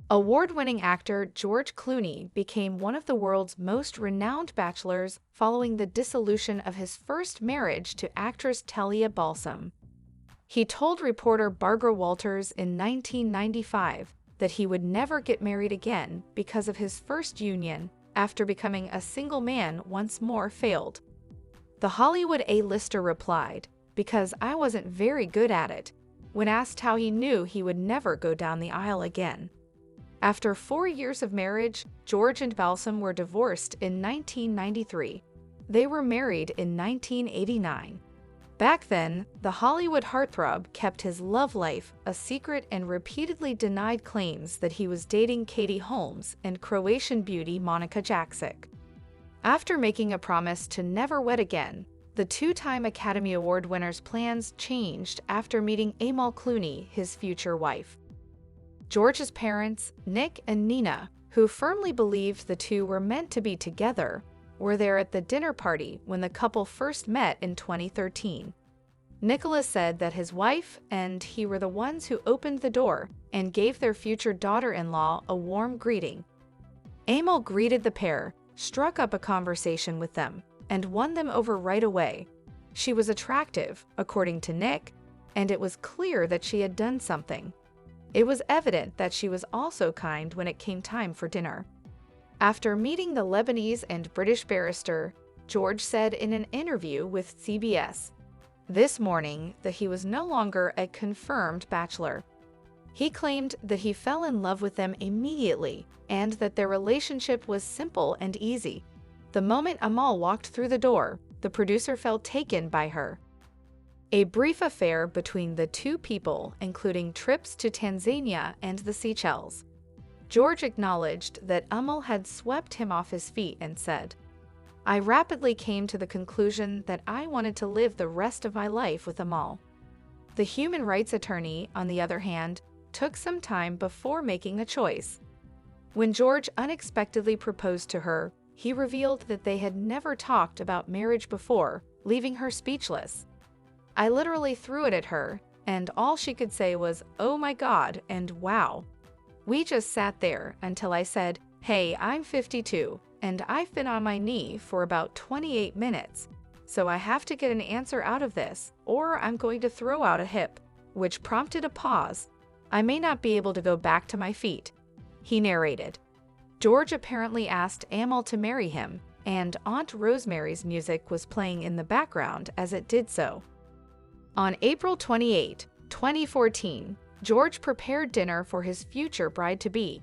Award-winning actor George Clooney became one of the world's most renowned bachelors following the dissolution of his first marriage to actress Talia Balsam. He told reporter Barbara Walters in 1995 that he would never get married again because of his first union after becoming a single man once more failed. The Hollywood A-lister replied, "Because I wasn't very good at it," when asked how he knew he would never go down the aisle again. After 4 years of marriage, George and Balsam were divorced in 1993. They were married in 1989. Back then, the Hollywood heartthrob kept his love life a secret and repeatedly denied claims that he was dating Katie Holmes and Croatian beauty Monica Jaksic. After making a promise to never wed again, the two-time Academy Award winner's plans changed after meeting Amal Clooney, his future wife. George's parents, Nick and Nina, who firmly believed the two were meant to be together, were there at the dinner party when the couple first met in 2013. Nicholas said that his wife and he were the ones who opened the door and gave their future daughter-in-law a warm greeting. Amal greeted the pair, struck up a conversation with them, and won them over right away. She was attractive, according to Nick, and it was clear that she had done something. It was evident that she was also kind when it came time for dinner. After meeting the Lebanese and British barrister, George said in an interview with CBS this morning that he was no longer a confirmed bachelor. He claimed that he fell in love with them immediately and that their relationship was simple and easy. The moment Amal walked through the door, the producer felt taken by her. A brief affair between the two people, including trips to Tanzania and the Seychelles. George acknowledged that Amal had swept him off his feet and said, "I rapidly came to the conclusion that I wanted to live the rest of my life with Amal." The human rights attorney, on the other hand, took some time before making a choice. When George unexpectedly proposed to her, he revealed that they had never talked about marriage before, leaving her speechless. "I literally threw it at her, and all she could say was, 'Oh my God,' and 'wow.' We just sat there until I said, 'Hey, I'm 52, and I've been on my knee for about 28 minutes, so I have to get an answer out of this, or I'm going to throw out a hip,' which prompted a pause. 'I may not be able to go back to my feet," he narrated. George apparently asked Amal to marry him, and Aunt Rosemary's music was playing in the background as it did so. On April 28, 2014, George prepared dinner for his future bride-to-be.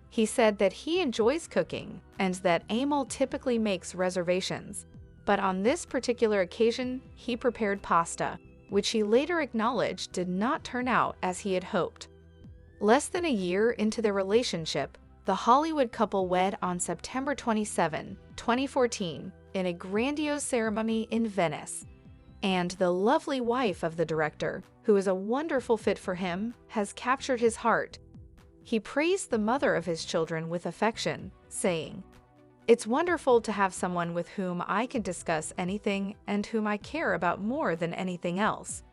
He said that he enjoys cooking and that Amal typically makes reservations, but on this particular occasion, he prepared pasta, which he later acknowledged did not turn out as he had hoped. Less than a year into their relationship, the Hollywood couple wed on September 27, 2014, in a grandiose ceremony in Venice. And the lovely wife of the director, who is a wonderful fit for him, has captured his heart. He praised the mother of his children with affection, saying, "It's wonderful to have someone with whom I can discuss anything and whom I care about more than anything else."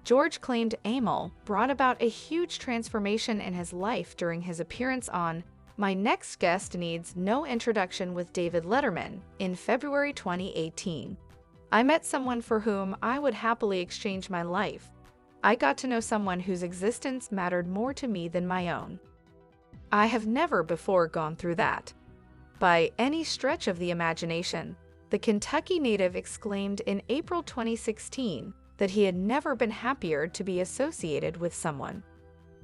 George claimed Amal brought about a huge transformation in his life during his appearance on My Next Guest Needs No Introduction with David Letterman in February 2018. "I met someone for whom I would happily exchange my life. I got to know someone whose existence mattered more to me than my own. I have never before gone through that." By any stretch of the imagination, the Kentucky native exclaimed in April 2016 that he had never been happier to be associated with someone.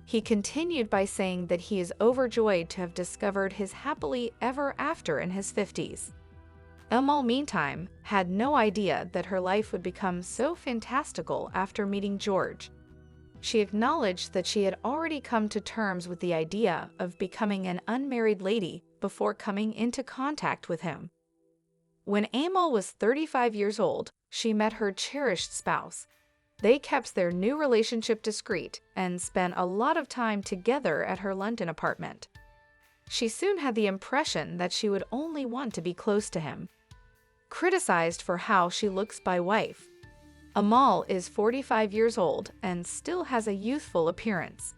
He continued by saying that he is overjoyed to have discovered his happily ever after in his 50s. Amal, meantime, had no idea that her life would become so fantastical after meeting George. She acknowledged that she had already come to terms with the idea of becoming an unmarried lady before coming into contact with him. When Amal was 35 years old, she met her cherished spouse. They kept their new relationship discreet and spent a lot of time together at her London apartment. She soon had the impression that she would only want to be close to him. Criticized for how she looks by wife, Amal is 45 years old and still has a youthful appearance.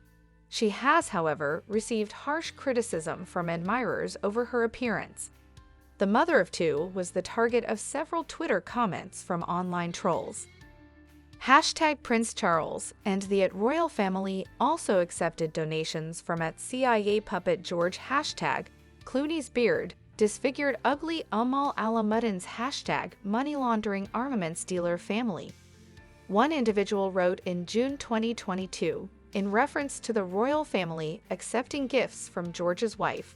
She has, however, received harsh criticism from admirers over her appearance. The mother of two was the target of several Twitter comments from online trolls. #Prince Charles and the Royal family also accepted donations from @CIA Puppet George #Clooney's beard disfigured ugly Amal Alamuddin's #money laundering armaments dealer family. One individual wrote in June 2022, in reference to the royal family accepting gifts from George's wife.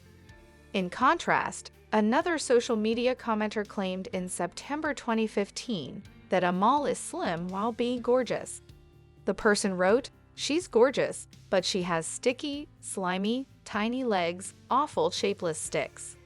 In contrast, another social media commenter claimed in September 2015 that Amal is slim while being gorgeous. The person wrote, "She's gorgeous, but she has sticky, slimy, tiny legs, awful shapeless sticks."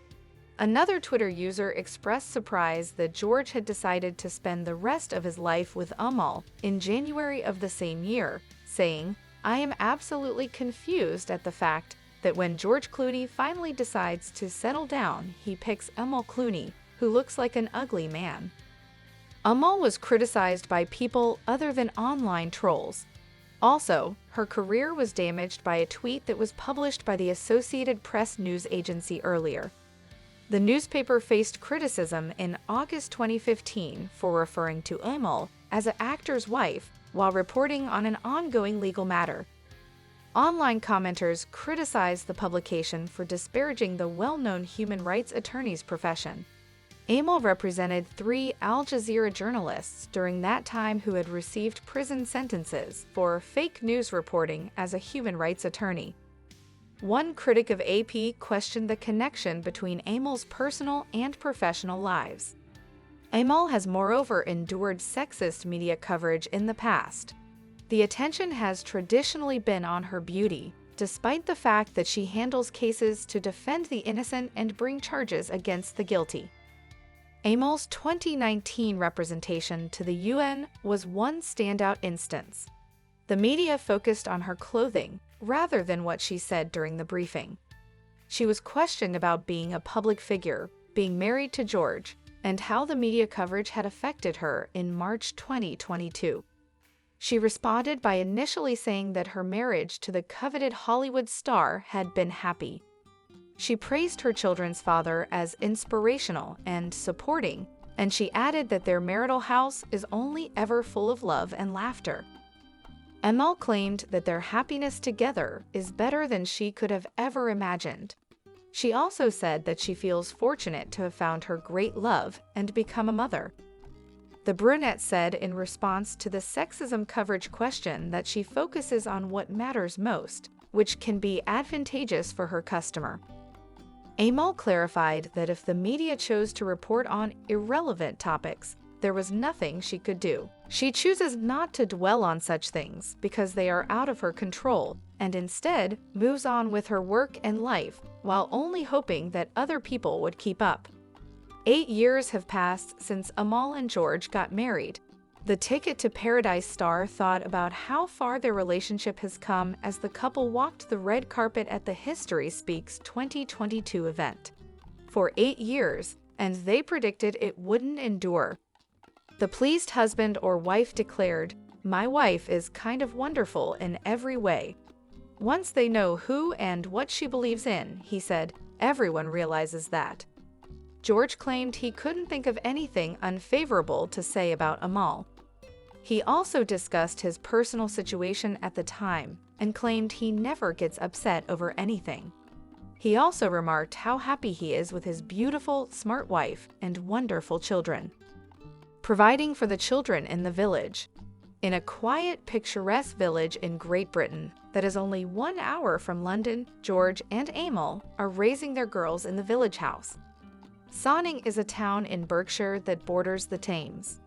Another Twitter user expressed surprise that George had decided to spend the rest of his life with Amal in January of the same year, saying, "I am absolutely confused at the fact that when George Clooney finally decides to settle down, he picks Amal Clooney, who looks like an ugly man." Amal was criticized by people other than online trolls. Also, her career was damaged by a tweet that was published by the Associated Press news agency earlier. The newspaper faced criticism in August 2015 for referring to Amal as an actor's wife while reporting on an ongoing legal matter. Online commenters criticized the publication for disparaging the well-known human rights attorney's profession. Amal represented 3 Al Jazeera journalists during that time who had received prison sentences for fake news reporting as a human rights attorney. One critic of AP questioned the connection between Amal's personal and professional lives. Amal has moreover endured sexist media coverage in the past. The attention has traditionally been on her beauty, despite the fact that she handles cases to defend the innocent and bring charges against the guilty. Amal's 2019 representation to the UN was one standout instance. The media focused on her clothing rather than what she said during the briefing. She was questioned about being a public figure, being married to George, and how the media coverage had affected her in March 2022. She responded by initially saying that her marriage to the coveted Hollywood star had been happy. She praised her children's father as inspirational and supporting, and she added that their marital house is only ever full of love and laughter. Amal claimed that their happiness together is better than she could have ever imagined. She also said that she feels fortunate to have found her great love and become a mother. The brunette said in response to the sexism coverage question that she focuses on what matters most, which can be advantageous for her customer. Amal clarified that if the media chose to report on irrelevant topics, there was nothing she could do. She chooses not to dwell on such things because they are out of her control, and instead moves on with her work and life while only hoping that other people would keep up. 8 years have passed since Amal and George got married. The Ticket to Paradise star thought about how far their relationship has come as the couple walked the red carpet at the History Speaks 2022 event. For 8 years, and they predicted it wouldn't endure. The pleased husband or wife declared, "My wife is kind of wonderful in every way." Once they know who and what she believes in, he said, everyone realizes that. George claimed he couldn't think of anything unfavorable to say about Amal. He also discussed his personal situation at the time and claimed he never gets upset over anything. He also remarked how happy he is with his beautiful, smart wife and wonderful children. Providing for the children in the village. In a quiet, picturesque village in Great Britain that is only 1 hour from London, George and Amal are raising their girls in the village house. Sonning is a town in Berkshire that borders the Thames.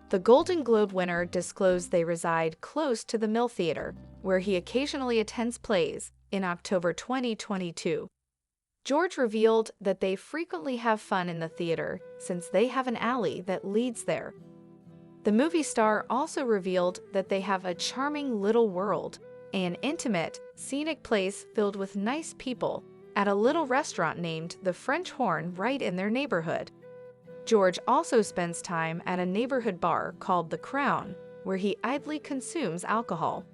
The Golden Globe winner disclosed they reside close to the Mill Theatre, where he occasionally attends plays, in October 2022. George revealed that they frequently have fun in the theater since they have an alley that leads there. The movie star also revealed that they have a charming little world, an intimate, scenic place filled with nice people at a little restaurant named the French Horn right in their neighborhood. George also spends time at a neighborhood bar called The Crown, where he idly consumes alcohol.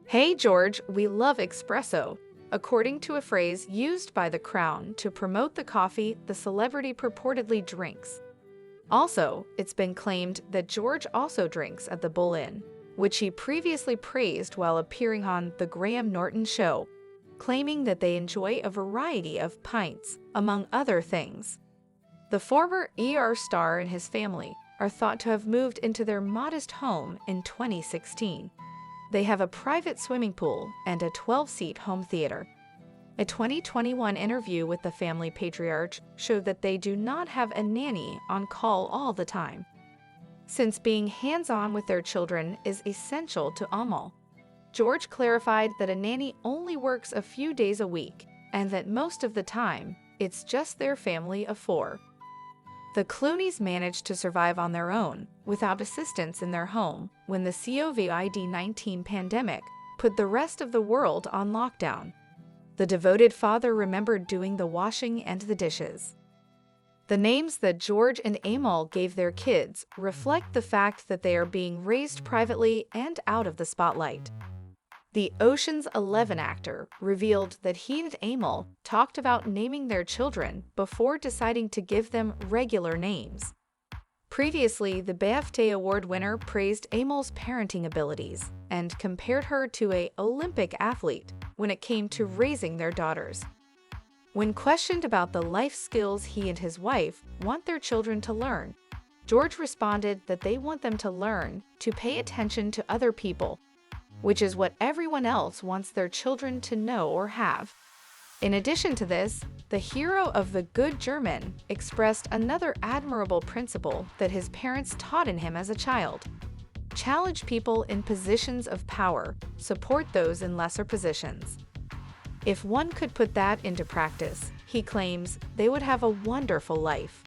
"Hey George, we love espresso," according to a phrase used by the Crown to promote the coffee the celebrity purportedly drinks. Also, it's been claimed that George also drinks at the Bull Inn, which he previously praised while appearing on The Graham Norton Show, claiming that they enjoy a variety of pints, among other things. The former star and his family are thought to have moved into their modest home in 2016. They have a private swimming pool and a 12-seat home theater. A 2021 interview with the family patriarch showed that they do not have a nanny on call all the time, since being hands-on with their children is essential to Amal. George clarified that a nanny only works a few days a week and that most of the time, it's just their family of 4. The Clooneys managed to survive on their own, without assistance in their home, when the COVID-19 pandemic put the rest of the world on lockdown. The devoted father remembered doing the washing and the dishes. The names that George and Amal gave their kids reflect the fact that they are being raised privately and out of the spotlight. The Ocean's 11 actor revealed that he and Amal talked about naming their children before deciding to give them regular names. Previously, the BAFTA Award winner praised Amal's parenting abilities and compared her to an Olympic athlete when it came to raising their daughters. When questioned about the life skills he and his wife want their children to learn, George responded that they want them to learn to pay attention to other people, which is what everyone else wants their children to know or have. In addition to this, the hero of The Good German expressed another admirable principle that his parents taught in him as a child: challenge people in positions of power, support those in lesser positions. If one could put that into practice, he claims, they would have a wonderful life.